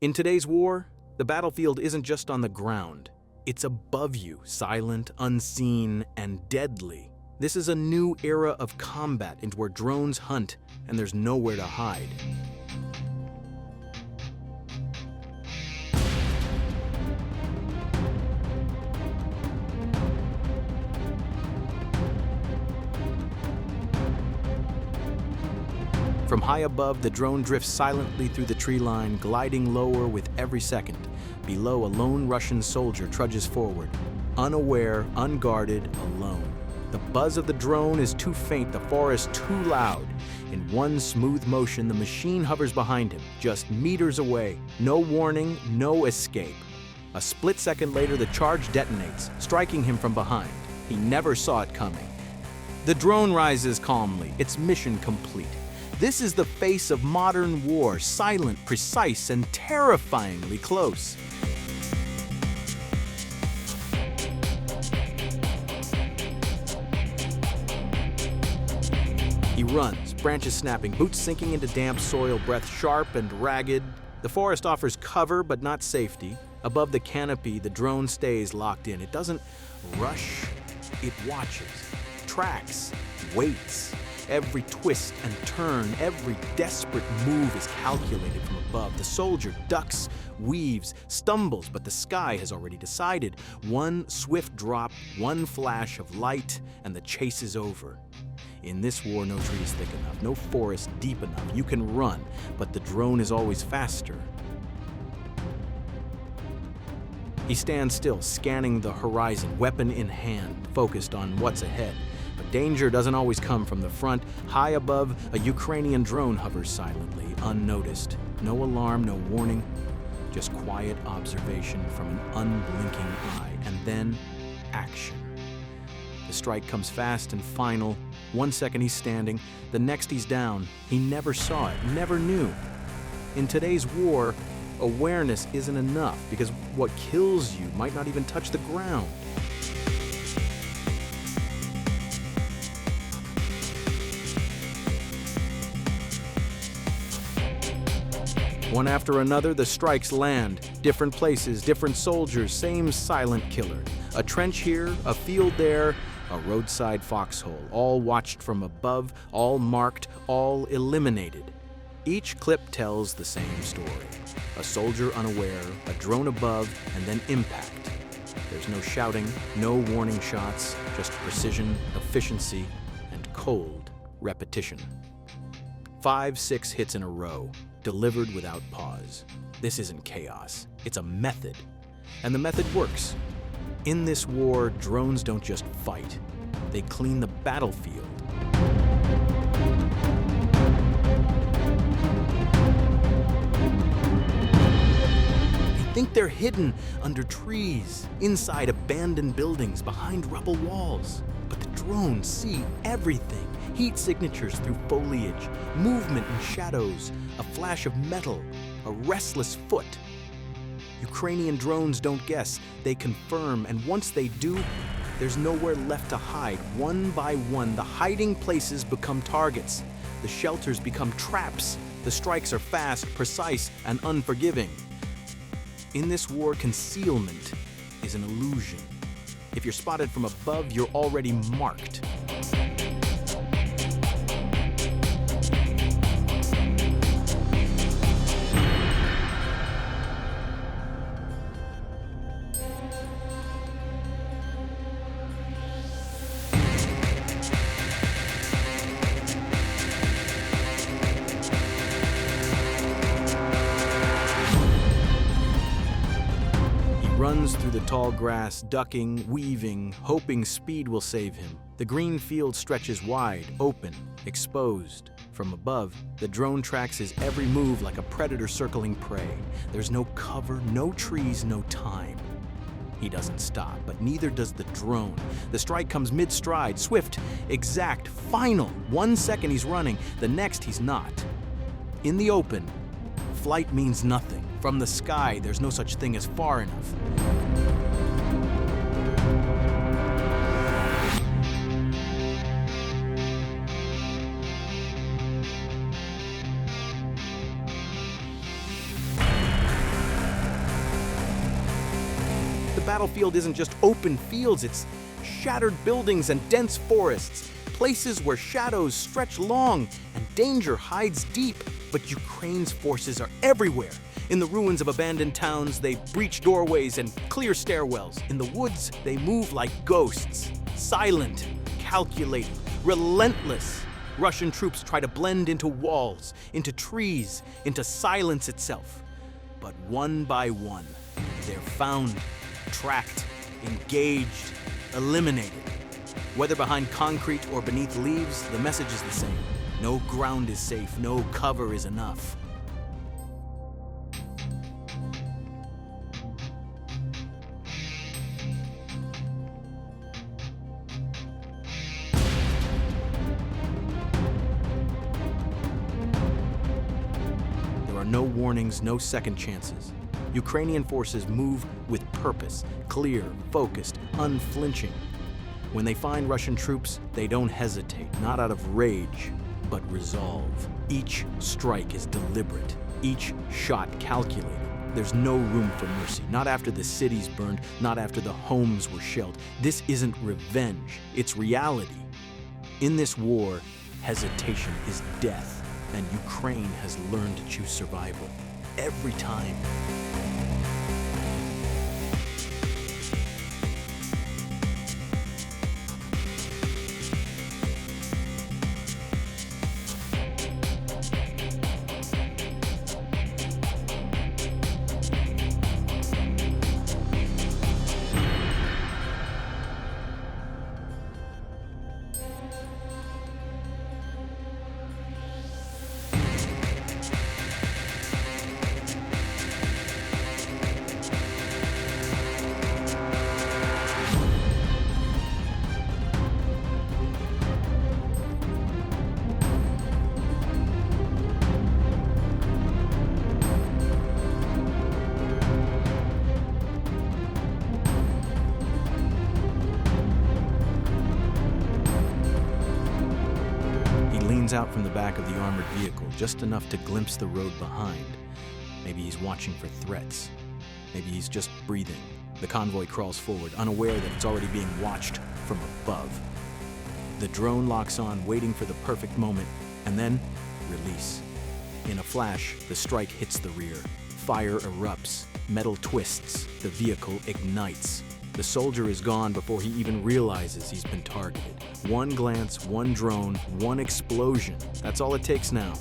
In today's war, the battlefield isn't just on the ground. It's above you, silent, unseen, and deadly. This is a new era of combat into where drones hunt and there's nowhere to hide. From high above, the drone drifts silently through the tree line, gliding lower with every second. Below, a lone Russian soldier trudges forward, unaware, unguarded, alone. The buzz of the drone is too faint, the forest too loud. In one smooth motion, the machine hovers behind him, just meters away. No warning, no escape. A split second later, the charge detonates, striking him from behind. He never saw it coming. The drone rises calmly, its mission complete. This is the face of modern war, silent, precise, and terrifyingly close. He runs, branches snapping, boots sinking into damp soil, breath sharp and ragged. The forest offers cover, but not safety. Above the canopy, the drone stays locked in. It doesn't rush, it watches, tracks, waits. Every twist and turn, every desperate move is calculated from above. The soldier ducks, weaves, stumbles, but the sky has already decided. One swift drop, one flash of light, and the chase is over. In this war, no tree is thick enough, no forest deep enough. You can run, but the drone is always faster. He stands still, scanning the horizon, weapon in hand, focused on what's ahead. But danger doesn't always come from the front. High above, a Ukrainian drone hovers silently, unnoticed. No alarm, no warning, just quiet observation from an unblinking eye. And then, action. The strike comes fast and final. 1 second he's standing, the next he's down. He never saw it, never knew. In today's war, awareness isn't enough because what kills you might not even touch the ground. One after another, the strikes land. Different places, different soldiers, same silent killer. A trench here, a field there, a roadside foxhole, all watched from above, all marked, all eliminated. Each clip tells the same story. A soldier unaware, a drone above, and then impact. There's no shouting, no warning shots, just precision, efficiency, and cold repetition. 5, 6 hits in a row, delivered without pause. This isn't chaos, it's a method. And the method works. In this war, drones don't just fight, they clean the battlefield. They think they're hidden under trees, inside abandoned buildings, behind rubble walls. But the drones see everything. Heat signatures through foliage, movement in shadows, a flash of metal, a restless foot. Ukrainian drones don't guess, they confirm, and once they do, there's nowhere left to hide. One by one, the hiding places become targets. The shelters become traps. The strikes are fast, precise, and unforgiving. In this war, concealment is an illusion. If you're spotted from above, you're already marked. Runs through the tall grass, ducking, weaving, hoping speed will save him. The green field stretches wide, open, exposed. From above, the drone tracks his every move like a predator circling prey. There's no cover, no trees, no time. He doesn't stop, but neither does the drone. The strike comes mid-stride, swift, exact, final. 1 second he's running, the next he's not. In the open, flight means nothing. From the sky, there's no such thing as far enough. The battlefield isn't just open fields, it's shattered buildings and dense forests, places where shadows stretch long and danger hides deep. But Ukraine's forces are everywhere. In the ruins of abandoned towns, they breach doorways and clear stairwells. In the woods, they move like ghosts, silent, calculating, relentless. Russian troops try to blend into walls, into trees, into silence itself. But one by one, they're found, tracked, engaged, eliminated. Whether behind concrete or beneath leaves, the message is the same. No ground is safe, no cover is enough. There are no warnings, no second chances. Ukrainian forces move with purpose, clear, focused, unflinching. When they find Russian troops, they don't hesitate, not out of rage, but resolve. Each strike is deliberate, each shot calculated. There's no room for mercy, not after the cities burned, not after the homes were shelled. This isn't revenge, it's reality. In this war, hesitation is death, and Ukraine has learned to choose survival every time. Out from the back of the armored vehicle, just enough to glimpse the road behind. Maybe he's watching for threats. Maybe he's just breathing. The convoy crawls forward, unaware that it's already being watched from above. The drone locks on, waiting for the perfect moment, and then release. In a flash, the strike hits the rear. Fire erupts, metal twists, the vehicle ignites. The soldier is gone before he even realizes he's been targeted. One glance, one drone, one explosion. That's all it takes now.